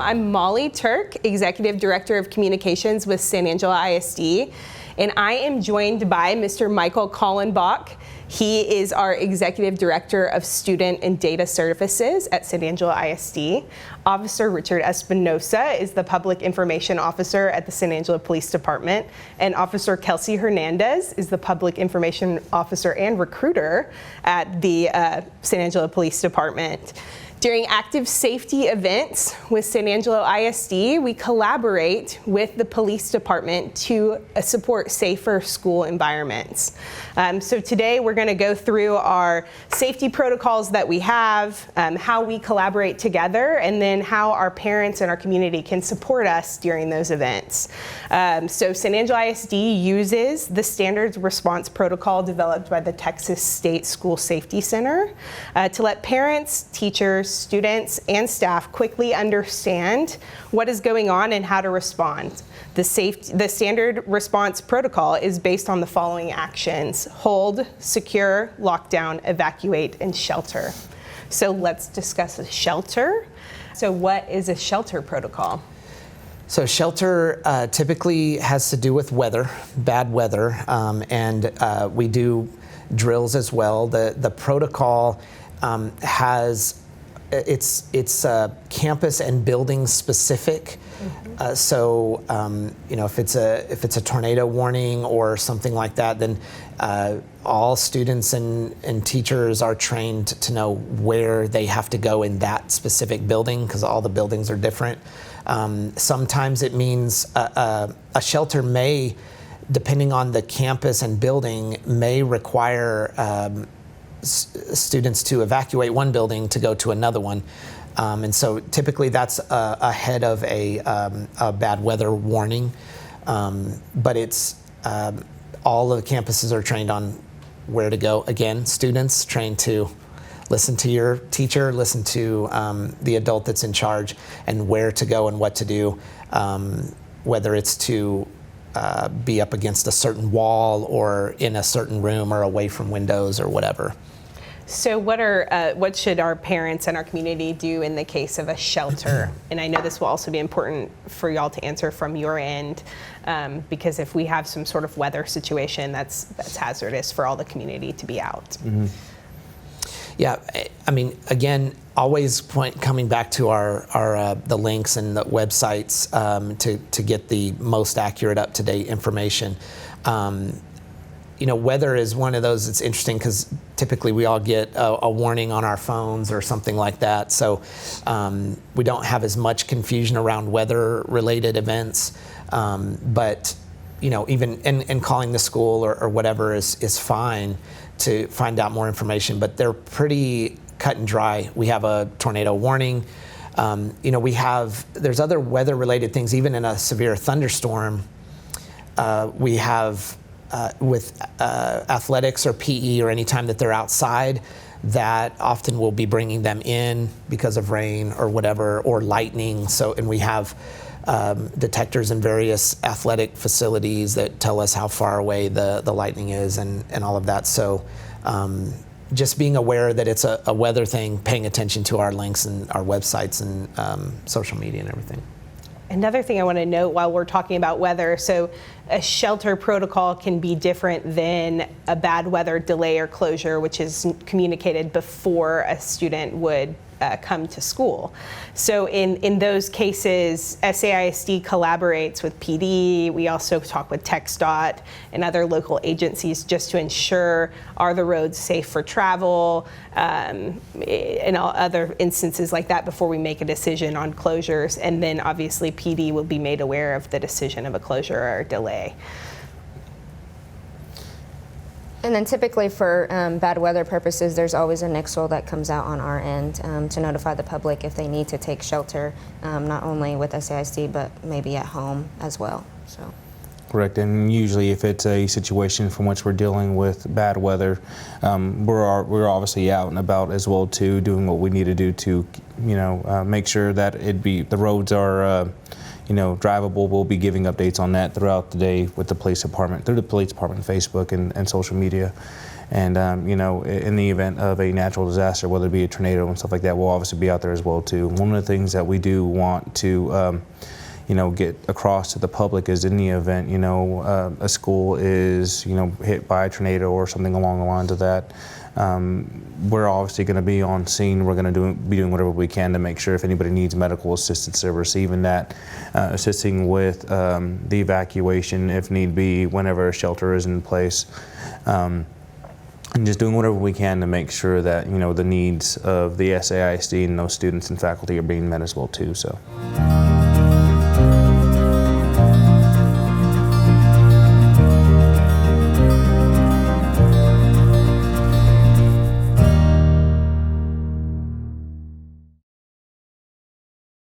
I'm Molly Turk, Executive Director of Communications with San Angelo ISD, and I am joined by Mr. Michael Kallenbach. He is our Executive Director of Student and Data Services at San Angelo ISD. Officer Richard Espinosa is the Public Information Officer at the San Angelo Police Department, and Officer Kelsey Hernandez is the Public Information Officer and Recruiter at the San Angelo Police Department. During active safety events with San Angelo ISD, we collaborate with the police department to support safer school environments. So today we're going to go through our safety protocols that we have, how we collaborate together, and then how our parents and our community can support us during those events. So San Angelo ISD uses the standards response protocol developed by the Texas State School Safety Center to let parents, teachers, students, and staff quickly understand what is going on and how to respond. The standard response protocol is based on the following actions: hold, secure, lockdown, evacuate, and shelter. So let's discuss a shelter. So what is a shelter protocol? So shelter typically has to do with weather, bad weather, and we do drills as well. The protocol has it's campus and building specific. Mm-hmm. So if it's a tornado warning or something like that, then all students and teachers are trained to know where they have to go in that specific building, because all the buildings are different. Sometimes it means a shelter may, depending on the campus and building, may require students to evacuate one building to go to another one. And so typically that's ahead of a bad weather warning. But it's all of the campuses are trained on where to go. Again, students trained to listen to your teacher, listen to the adult that's in charge, and where to go and what to do, whether it's to be up against a certain wall or in a certain room or away from windows or whatever. So what should our parents and our community do in the case of a shelter? And I know this will also be important for y'all to answer from your end, because if we have some sort of weather situation, that's hazardous for all the community to be out. Mm-hmm. Yeah, I mean, again, always coming back to our the links and the websites to get the most accurate, up-to-date information. Weather is one of those. It's interesting because typically we all get a warning on our phones or something like that. So we don't have as much confusion around weather-related events. But even and calling the school or whatever is fine to find out more information. But they're pretty cut and dry. We have a tornado warning. There's other weather-related things. Even in a severe thunderstorm, we have. With athletics or PE or any time that they're outside, that often will be bringing them in because of rain or whatever, or lightning. And we have detectors in various athletic facilities that tell us how far away the lightning is and all of that. So just being aware that it's a weather thing, paying attention to our links and our websites and social media and everything. Another thing I want to note while we're talking about weather, so a shelter protocol can be different than a bad weather delay or closure, which is communicated before a student would come to school. So in those cases, SAISD collaborates with PD. We also talk with TxDOT and other local agencies just to ensure, are the roads safe for travel, and all other instances like that before we make a decision on closures. And then obviously PD will be made aware of the decision of a closure or delay. And then typically for bad weather purposes, there's always a nixle that comes out on our end to notify the public if they need to take shelter, not only with SAISD, but maybe at home as well. So. Correct, and usually if it's a situation from which we're dealing with bad weather, we're obviously out and about as well too, doing what we need to do to, make sure that the roads are drivable. We'll be giving updates on that throughout the day with the police department, through the police department Facebook and social media. And you know, in the event of a natural disaster, whether it be a tornado and stuff like that, we'll obviously be out there as well too. One of the things that we do want to you know, get across to the public is, in the event, you know, a school is, you know, hit by a tornado or something along the lines of that, we're obviously going to be on scene. We're going to be doing whatever we can to make sure if anybody needs medical assistance, they're receiving that, assisting with the evacuation if need be, whenever a shelter is in place. And just doing whatever we can to make sure that, you know, the needs of the SAISD and those students and faculty are being met as well too. So.